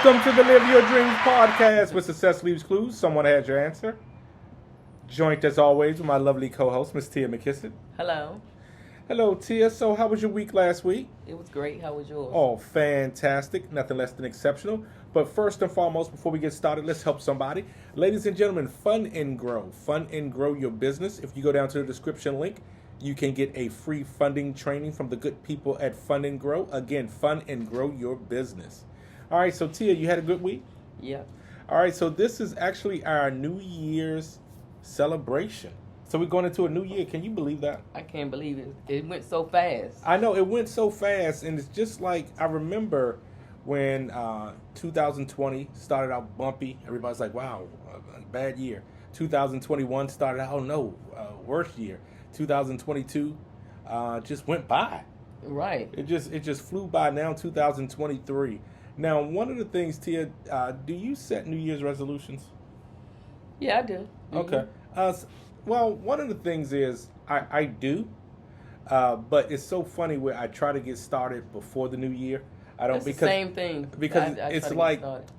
Welcome to the Live Your Dreams podcast where success leaves clues. Someone has your answer. Joined as always with my lovely co-host, Miss Tia McKissick. Hello. Hello, Tia. So how was your week last week? It was great. How was yours? Oh, fantastic. Nothing less than exceptional. But first and foremost, before we get started, let's help somebody. Ladies and gentlemen, Fund and Grow. Fund and Grow your business. If you go down to the description link, you can get a free funding training from the good people at Fund and Grow. Again, Fund and Grow your business. All right, so Tia, you had a good week? Yeah. All right, so this is actually our New Year's celebration. So we're going into a new year. Can you believe that? I can't believe it. It went so fast. I know, it went so fast, and it's just like, I remember when 2020 started out bumpy. Everybody's like, wow, a bad year. 2021 started out, oh no, worst year. 2022 just went by. Right. It just flew by. Now 2023. Now, one of the things, Tia, do you set New Year's resolutions? Yeah, I do. Mm-hmm. Okay. Well, one of the things is I do, but it's so funny where I try to get started before the new year. I don't It's because the same thing. because I it's try to get like started.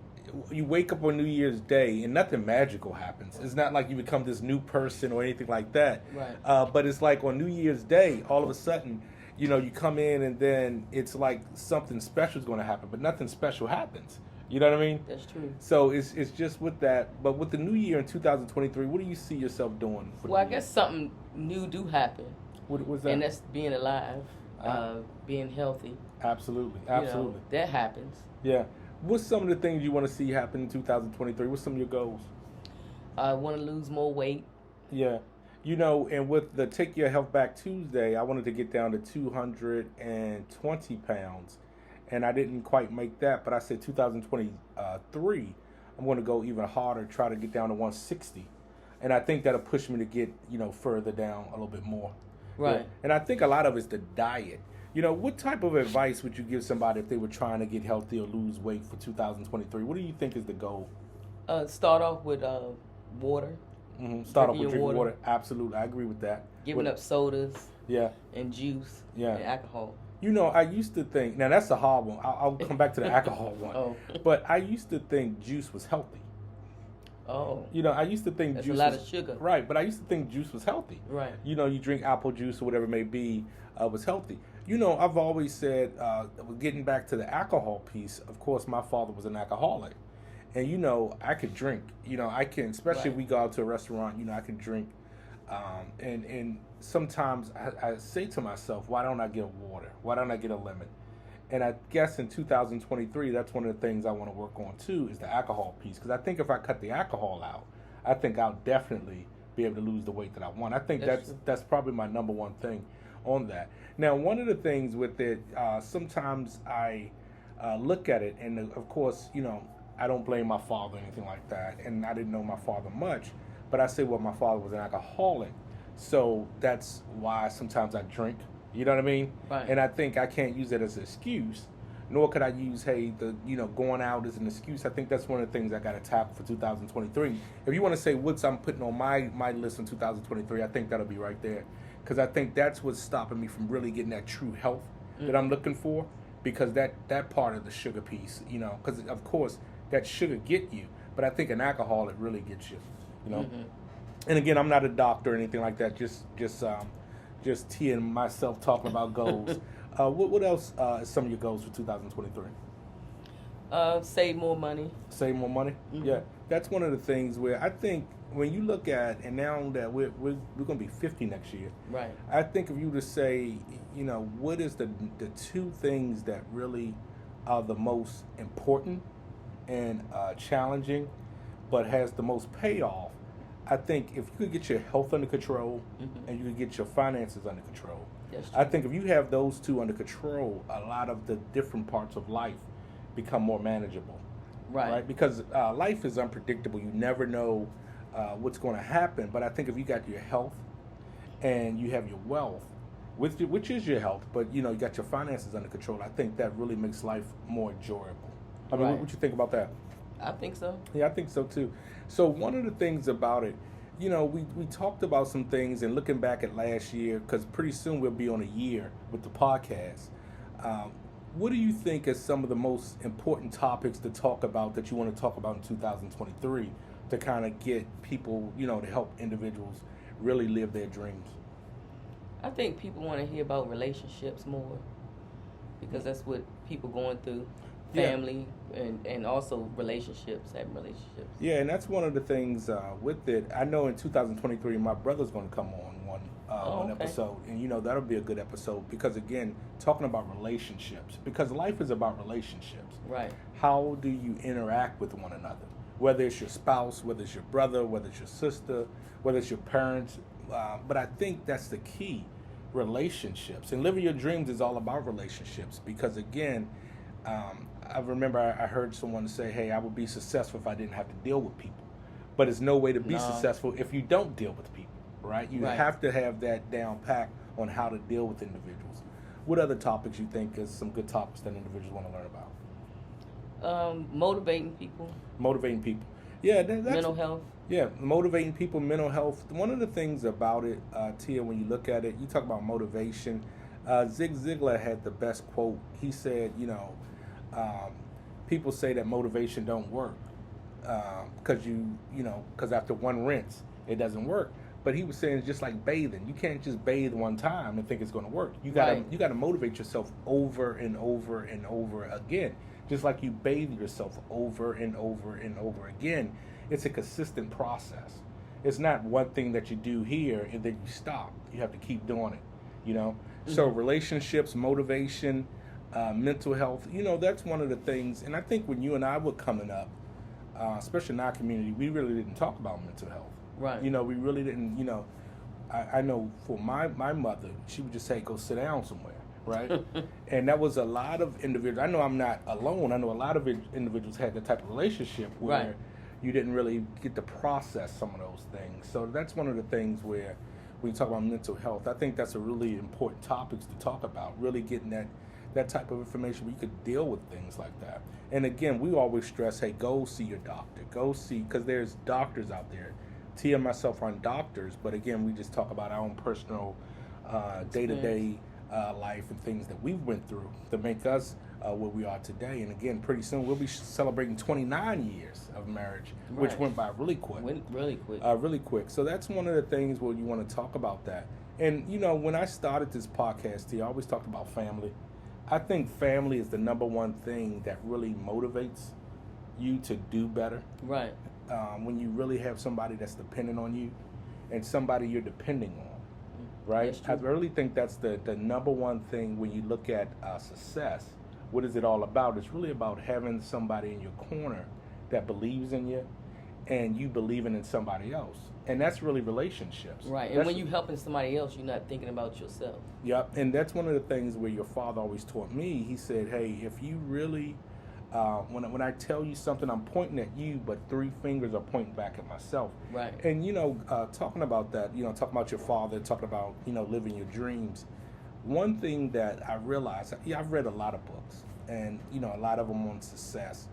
you wake up on New Year's Day and nothing magical happens. It's not like you become this new person or anything like that. Right. But it's like on New Year's Day, all of a sudden, you come in and then it's like something special is going to happen, but nothing special happens. You know what I mean? That's true. So it's just with that. But with the new year in 2023, what do you see yourself doing? For Well, I the year? guess something new do happen, What was that? and that's being alive, Uh-huh. being healthy. Absolutely, You know, absolutely. that happens. Yeah. What's some of the things you want to see happen in 2023? What's some of your goals? I want to lose more weight. Yeah. And with the Take Your Health Back Tuesday, I wanted to get down to 220 pounds. And I didn't quite make that, but I said 2023, I'm going to go even harder, try to get down to 160. And I think that'll push me to get, further down a little bit more. Right. Yeah. And I think a lot of it's the diet. What type of advice would you give somebody if they were trying to get healthy or lose weight for 2023? What do you think is the goal? Start off with water. Start off Drinking with drinking your water. Absolutely. I agree with that. Giving up sodas. Yeah. And juice. Yeah. And alcohol. I used to think, now that's a hard one. I'll come back to the alcohol one. Oh. But I used to think juice was healthy. Oh. I used to think That's juice a lot was, of sugar. Right, but I used to think juice was healthy. Right. You drink apple juice or whatever it may be, was healthy. I've always said, getting back to the alcohol piece, of course, my father was an alcoholic. And, I could drink. I can, especially if we go out to a restaurant, I can drink. And sometimes I say to myself, why don't I get water? Why don't I get a lemon? And I guess in 2023, that's one of the things I want to work on too, is the alcohol piece. Because I think if I cut the alcohol out, I think I'll definitely be able to lose the weight that I want. I think that's probably my number one thing on that. Now, one of the things with it, sometimes I look at it, and of course, I don't blame my father or anything like that, and I didn't know my father much, but I say, well, my father was an alcoholic, so that's why sometimes I drink. You know what I mean? Right. And I think I can't use that as an excuse, nor could I use, going out as an excuse. I think that's one of the things I got to tackle for 2023. If you want to say what's I'm putting on my list in 2023, I think that'll be right there. Because I think that's what's stopping me from really getting that true health that I'm looking for. Because that part of the sugar piece, because of course that sugar get you, but I think an alcohol, it really gets you, Mm-hmm. And again, I'm not a doctor or anything like that. Just Tia and myself talking about goals. What else is some of your goals for 2023? Save more money. Save more money? Mm-hmm. Yeah, that's one of the things where I think when you look at, and now that we're going to be 50 next year, Right. I think if you were to say, what is the two things that really are the most important and challenging, but has the most payoff, I think if you could get your health under control and you could get your finances under control, That's I true. think if you have those two under control, a lot of the different parts of life become more manageable. Right. Because life is unpredictable. You never know what's going to happen. But I think if you got your health and you have your wealth, which is your health, but you got your finances under control, I think that really makes life more enjoyable. I mean, Right. what you think about that? I think so. Yeah, I think so too. So one of the things about it, we talked about some things, and looking back at last year, because pretty soon we'll be on a year with the podcast. what do you think is some of the most important topics to talk about that you want to talk about in 2023 to kind of get people, to help individuals really live their dreams? I think people want to hear about relationships more because that's what people going through. Yeah. Family and also relationships, having relationships. Yeah, and that's one of the things with it. I know in 2023, my brother's going to come on one Okay. episode, and that'll be a good episode because again, talking about relationships, because life is about relationships. Right. How do you interact with one another? Whether it's your spouse, whether it's your brother, whether it's your sister, whether it's your parents, but I think that's the key: relationships. And living your dreams is all about relationships because again. I remember I heard someone say, hey, I would be successful if I didn't have to deal with people. But it's no way to be successful if you don't deal with people, right? You have to have that down pat on how to deal with individuals. What other topics you think is some good topics that individuals want to learn about? Motivating people. Motivating people. Yeah, that's Mental health. Yeah, motivating people, mental health. One of the things about it, Tia, when you look at it, you talk about motivation. Zig Ziglar had the best quote. He said, people say that motivation don't work because after one rinse, it doesn't work. But he was saying it's just like bathing. You can't just bathe one time and think it's going to work. You gotta motivate yourself over and over and over again. Just like you bathe yourself over and over and over again. It's a consistent process. It's not one thing that you do here and then you stop. You have to keep doing it, Mm-hmm. So relationships, motivation, mental health, that's one of the things. And I think when you and I were coming up, especially in our community, we really didn't talk about mental health. Right. We really didn't, I know for my mother, she would just say, go sit down somewhere, right? And that was a lot of individuals. I know I'm not alone. I know a lot of individuals had that type of relationship where you didn't really get to process some of those things. So that's one of the things where when you talk about mental health, I think that's a really important topic to talk about, really getting that type of information where you could deal with things like that. And again, we always stress, hey, go see your doctor. Because there's doctors out there. Tia and myself aren't doctors, but again, we just talk about our own personal day-to-day life and things that we went through to make us where we are today. And again, pretty soon we'll be celebrating 29 years of marriage, which went by really quick. Went really quick. Really quick. So that's one of the things where you want to talk about that. And, when I started this podcast, I always talked about family. I think family is the number one thing that really motivates you to do better. Right. When you really have somebody that's dependent on you and somebody you're depending on, right? I really think that's the number one thing when you look at success. What is it all about? It's really about having somebody in your corner that believes in you and you believing in somebody else. And that's really relationships. Right. And when you're helping somebody else, you're not thinking about yourself. Yep. And that's one of the things where your father always taught me. He said, hey, if you really, when I tell you something, I'm pointing at you, but 3 fingers are pointing back at myself. Right. And, talking about that, talking about your father, talking about, living your dreams. One thing that I realized, I've read a lot of books and, a lot of them on success.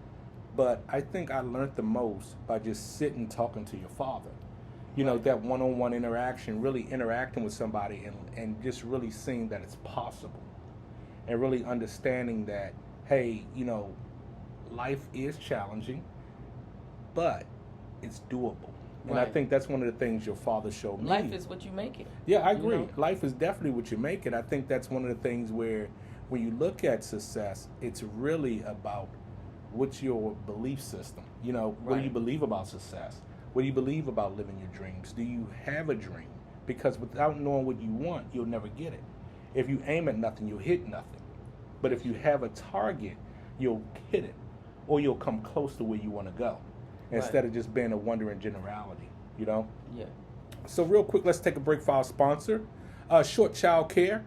But I think I learned the most by just sitting talking to your father. That one-on-one interaction, really interacting with somebody and just really seeing that it's possible. And really understanding that, hey, life is challenging, but it's doable. And I think that's one of the things your father showed me. Life is what you make it. Yeah, I agree. Life is definitely what you make it. I think that's one of the things where when you look at success, it's really about what's your belief system. What do you believe about success? What do you believe about living your dreams? Do you have a dream? Because without knowing what you want, you'll never get it. If you aim at nothing, you'll hit nothing. But if you have a target, you'll hit it. Or you'll come close to where you want to go. Instead of just being a wandering generality, Yeah. So real quick, let's take a break for our sponsor. Short Child Care.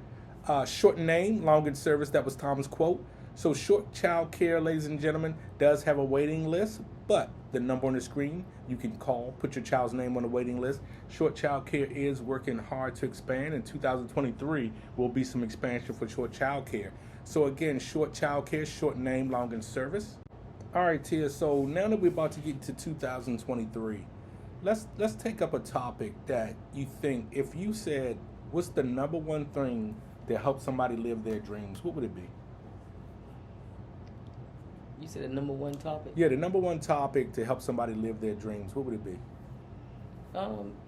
Short name, long in service. That was Tom's quote. So Short Child Care, ladies and gentlemen, does have a waiting list, but the number on the screen, you can call, put your child's name on the waiting list. Short Child Care is working hard to expand. In 2023, will be some expansion for Short Child Care. So again, Short Child Care, short name, long in service. All right, Tia, so now that we're about to get to 2023, let's take up a topic that you think, if you said, what's the number one thing that helps somebody live their dreams, what would it be? You said the number one topic. Yeah, the number one topic to help somebody live their dreams, what would it be?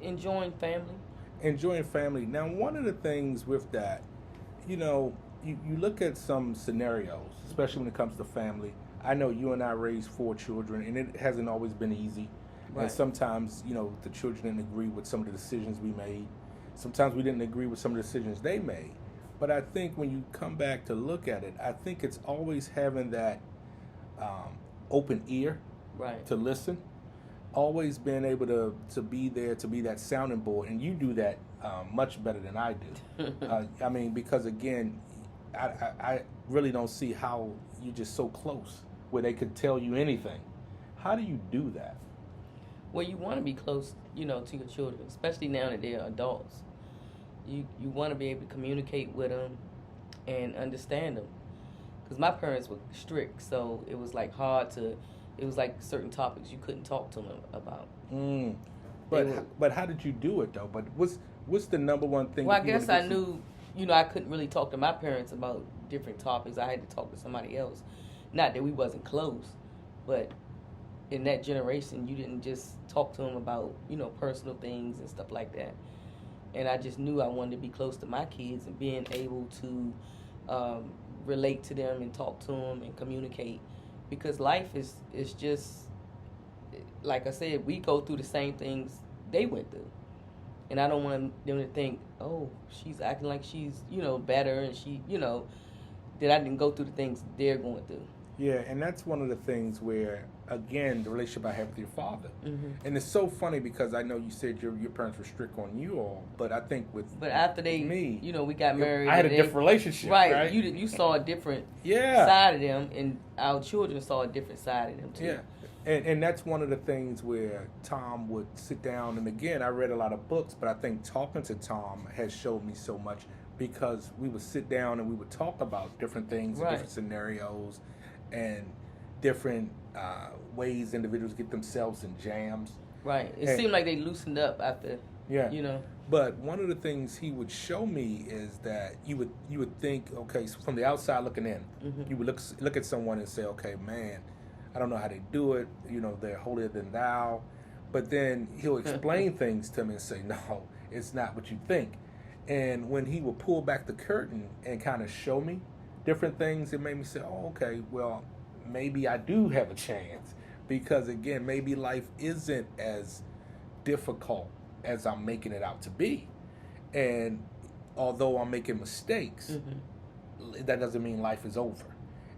Enjoying family. Enjoying family. Now, one of the things with that, you know, you look at some scenarios, especially when it comes to family. I know you and I raised 4 children, and it hasn't always been easy. Right. And sometimes, you know, the children didn't agree with some of the decisions we made. Sometimes we didn't agree with some of the decisions they made. But I think when you come back to look at it, I think it's always having that open ear Right. to listen, always being able to be there, to be that sounding board, and you do that much better than I do. I mean, because again, I really don't see how you're just so close where they could tell you anything. How do you do that? Well, you want to be close, to your children, especially now that they're adults. You want to be able to communicate with them and understand them. Because my parents were strict, so it was like it was like certain topics you couldn't talk to them about. But how did you do it though? But what's the number one thing? Well, I guess I knew, I couldn't really talk to my parents about different topics. I had to talk to somebody else. Not that we wasn't close, but in that generation, you didn't just talk to them about, personal things and stuff like that. And I just knew I wanted to be close to my kids and being able to relate to them and talk to them and communicate. Because life is just, like I said, we go through the same things they went through. And I don't want them to think, oh, she's acting like she's, better and she, that I didn't go through the things they're going through. Yeah, and that's one of the things where, again, the relationship I have with your father. Mm-hmm. And it's so funny because I know you said your parents were strict on you all, but I think with after me, we got married. I had a different relationship. Right. You saw a different side of them, and our children saw a different side of them, too. Yeah. And that's one of the things where Tom would sit down, and again, I read a lot of books, but I think talking to Tom has showed me so much because we would sit down and we would talk about different things and different scenarios and different ways individuals get themselves in jams. Right. It seemed like they loosened up after, But one of the things he would show me is that you would think, okay, so from the outside looking in, you would look at someone and say, okay, man, I don't know how they do it. They're holier than thou. But then he'll explain things to me and say, no, it's not what you think. And when he would pull back the curtain and kind of show me different things, it made me say, oh, okay, well, maybe I do have a chance. Because, again, maybe life isn't as difficult as I'm making it out to be. And although I'm making mistakes, that doesn't mean life is over.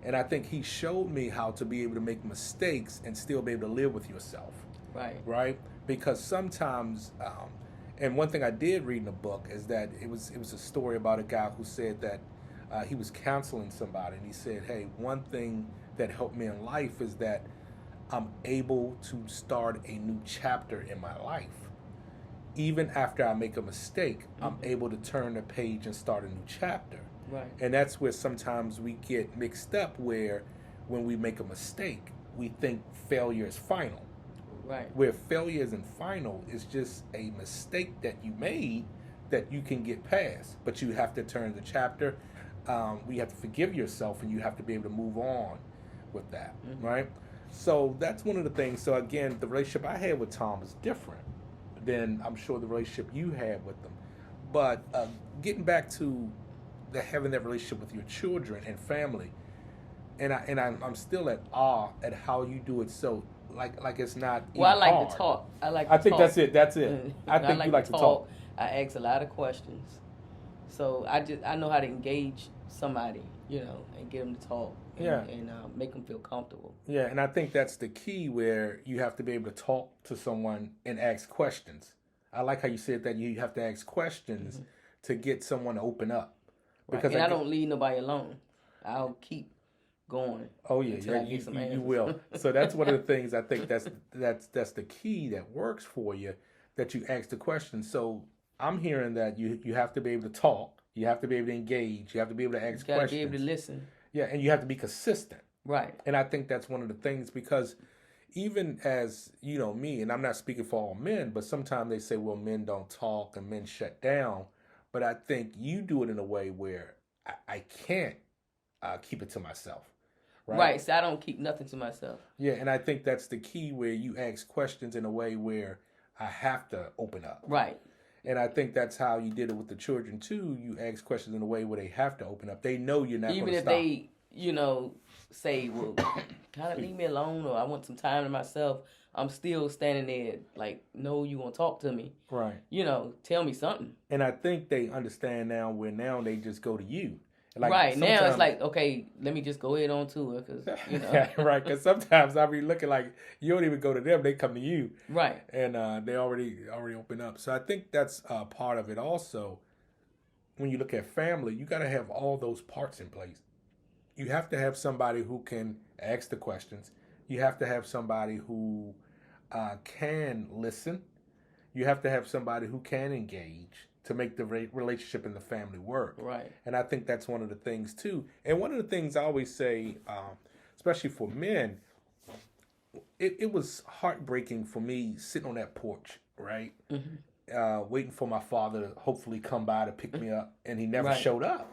And I think he showed me how to be able to make mistakes and still be able to live with yourself. Right. Right? Because sometimes, and one thing I did read in the book is that it was a story about a guy who said that he was counseling somebody, and he said, hey, one thing that helped me in life is that I'm able to start a new chapter in my life. Even after I make a mistake, I'm able to turn the page and start a new chapter. Right. And that's where sometimes we get mixed up, where when we make a mistake, we think failure is final. Right. Where failure isn't final, is just a mistake that you made that you can get past. But you have to turn the chapter. You have to forgive yourself, and you have to be able to move on with that, right? So that's one of the things. So again, the relationship I had with Tom is different than I'm sure the relationship you had with them. But getting back to having that relationship with your children and family, and I'm still at awe at how you do it. So like it's not. Well, I like hard. to talk. I think that's it. That's it. I think you like to talk. I ask a lot of questions, so I know how to engage somebody, and get them to talk. And make them feel comfortable. Yeah, and I think that's the key, where you have to be able to talk to someone and ask questions. I like how you said that you have to ask questions to get someone to open up. Right. Because I don't leave nobody alone. I'll keep going. Oh yeah, you will. So that's one of the things I think that's the key that works for you, that you ask the questions. So I'm hearing that you have to be able to talk, you have to be able to engage, you have to be able to ask questions. You got to be able to listen. Yeah, and you have to be consistent. Right. And I think that's one of the things, because even as, me, and I'm not speaking for all men, but sometimes they say, well, men don't talk and men shut down. But I think you do it in a way where I can't keep it to myself. right? Right. So I don't keep nothing to myself. Yeah, and I think that's the key where you ask questions in a way where I have to open up. Right. And I think that's how you did it with the children too. You ask questions in a way where they have to open up. They know you're not going to Even if stop. they, say, well, kind of leave me alone, or I want some time to myself, I'm still standing there like, no, you gonna talk to me. Right. Tell me something. And I think they understand now where now they just go to you. Like right. Now it's like, okay, let me just go ahead on to it, because, yeah, right. Because sometimes I be looking like you don't even go to them; they come to you. Right. And they already open up. So I think that's part of it. Also, when you look at family, you got to have all those parts in place. You have to have somebody who can ask the questions. You have to have somebody who can listen. You have to have somebody who can engage to make the relationship in the family work. Right. And I think that's one of the things too. And one of the things I always say, especially for men, it was heartbreaking for me sitting on that porch, right? Mm-hmm. Waiting for my father to hopefully come by to pick me up, and he never showed up,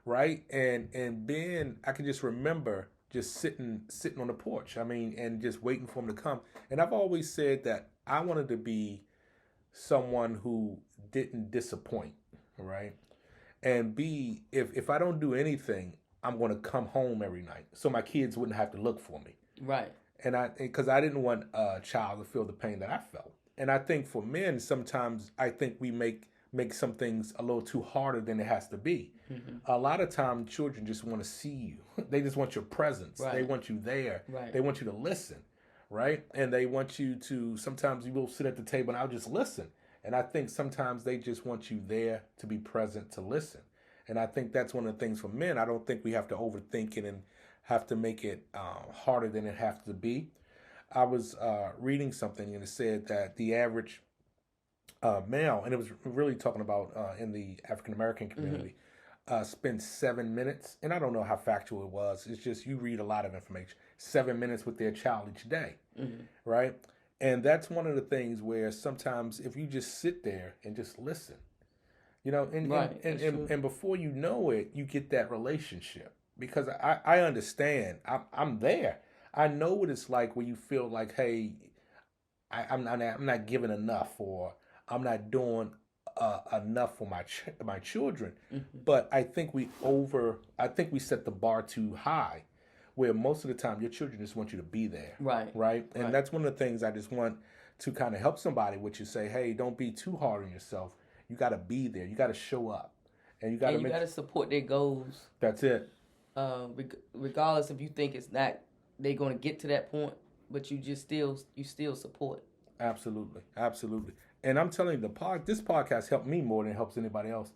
right? And Ben, I can just remember just sitting on the porch. I mean, and just waiting for him to come. And I've always said that I wanted to be someone who didn't disappoint, right? And B, if I don't do anything, I'm going to come home every night, so my kids wouldn't have to look for me, right? And because I didn't want a child to feel the pain that I felt. And I think for men, sometimes I think we make some things a little too harder than it has to be. Mm-hmm. A lot of times, children just want to see you. They just want your presence. Right. They want you there. Right. They want you to listen, right? And they want you to, sometimes you will sit at the table and I'll just listen. And I think sometimes they just want you there to be present, to listen. And I think that's one of the things for men. I don't think we have to overthink it and have to make it harder than it has to be. I was reading something and it said that the average male, and it was really talking about in the African American community, spends 7 minutes, and I don't know how factual it was. It's just you read a lot of information. 7 minutes with their child each day, right? And that's one of the things where sometimes if you just sit there and just listen, and before you know it, you get that relationship. Because I understand, I'm there. I know what it's like when you feel like, hey, I'm not giving enough, or I'm not doing enough for my children. Mm-hmm. But I think we set the bar too high, where most of the time your children just want you to be there. Right. And that's one of the things I just want to kind of help somebody, which is say, hey, don't be too hard on yourself. You got to be there. You got to show up, and you got to support their goals. That's it. Regardless if you think it's not, they're going to get to that point, but you still support. Absolutely. And I'm telling you, this podcast helped me more than it helps anybody else.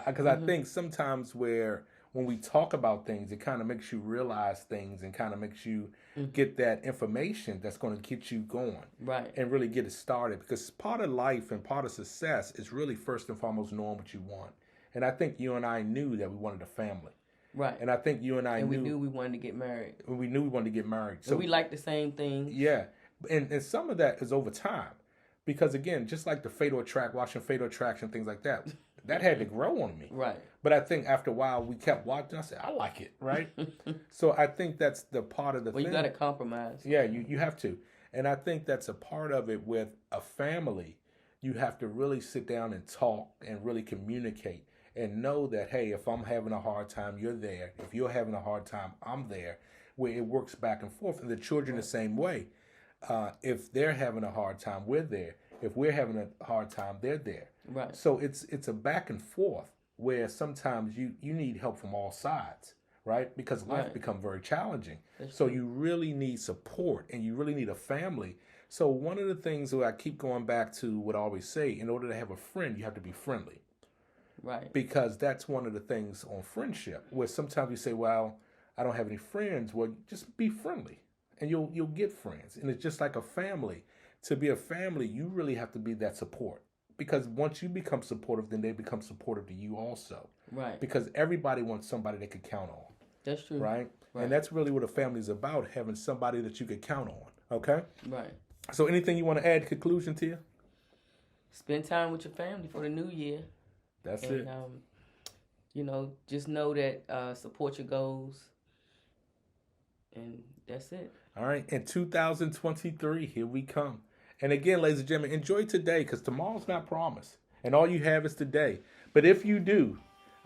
Because I think sometimes when we talk about things, it kind of makes you realize things and kind of makes you get that information that's going to get you going. Right. And really get it started. Because part of life and part of success is really first and foremost knowing what you want. And I think you and I knew that we wanted a family. Right. And I think you and I we knew we wanted to get married. We knew we wanted to get married. So we like the same things. Yeah. And some of that is over time. Because again, just like watching Fatal Attraction, things like that, that had to grow on me. Right. But I think after a while we kept watching. I said, I like it, right? So I think that's the part of the thing. Well, you got to compromise. Yeah, you have to. And I think that's a part of it with a family. You have to really sit down and talk and really communicate and know that, hey, if I'm having a hard time, you're there. If you're having a hard time, I'm there. Where it works back and forth. And the children the same way. If they're having a hard time, we're there. If we're having a hard time, they're there. Right. So it's a back and forth where sometimes you need help from all sides, right? Because life becomes very challenging. So you really need support and you really need a family. So one of the things that I keep going back to what I always say, in order to have a friend, you have to be friendly. Right. Because that's one of the things on friendship where sometimes you say, well, I don't have any friends. Well, just be friendly and you'll get friends. And it's just like a family. To be a family, you really have to be that support. Because once you become supportive, then they become supportive to you also. Right. Because everybody wants somebody they could count on. That's true. Right? And that's really what a family is about, having somebody that you could count on. Okay? Right. So anything you want to add conclusion to you? Spend time with your family for the new year. That's it. Just know that support your goals And that's it. All right. In 2023, here we come. And again, ladies and gentlemen, enjoy today because tomorrow's not promised. And all you have is today. But if you do,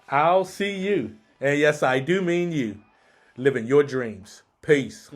I'll see you. And yes, I do mean you. Living your dreams. Peace.